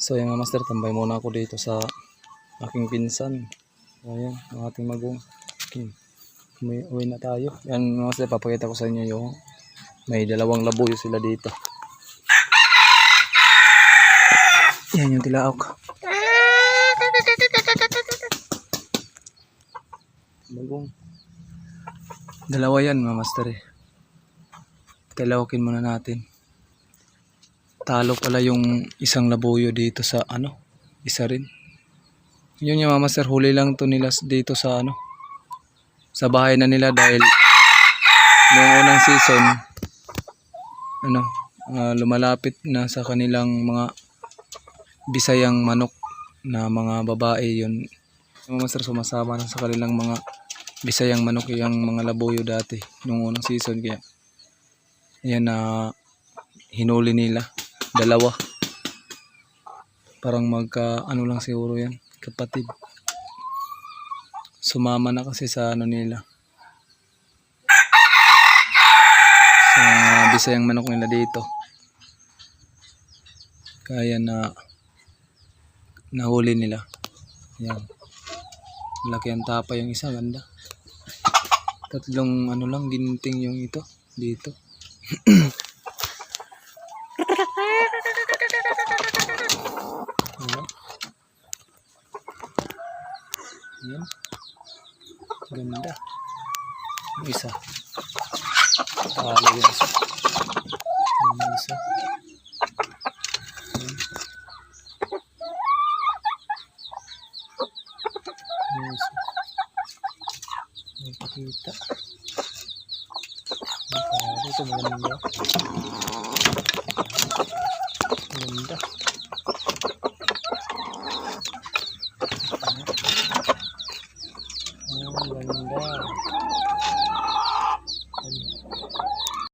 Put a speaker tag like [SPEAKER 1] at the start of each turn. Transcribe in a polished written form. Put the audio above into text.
[SPEAKER 1] So yung mga master, tambay muna ako dito sa aking pinsan. Ayan, ang ating magong. Okay. Uwi na tayo. Yan mga master, papakita ko sa inyo yung may dalawang labuyo sila dito. Yan yung tilaok. Magong. Dalawa yan mga master eh. Tilaokin muna natin. Talo pala yung isang labuyo dito sa isa rin. Yun yung mga master, huli lang to nila dito sa sa bahay na nila dahil noong unang season lumalapit na sa kanilang mga Bisayang manok na mga babae yun. Yung mga master, sumasama na sa kanilang mga Bisayang manok yung mga labuyo dati noong unang season, kaya yan na hinuli nila. Dalawa. Parang magka lang siguro yan, kapatid. Sumama na kasi sa nila. Sa Bisayang manok nila dito. Kaya nahuli nila. Yan. Laki ang tapa yung isa, ganda. Tatlong lang ginting yung ito dito. Yan. Ganda. Yung isa. Talo yung isa. Yung isa. Yan. Yung isa. Yung pakita. Ito maganda. Maganda. Ganda.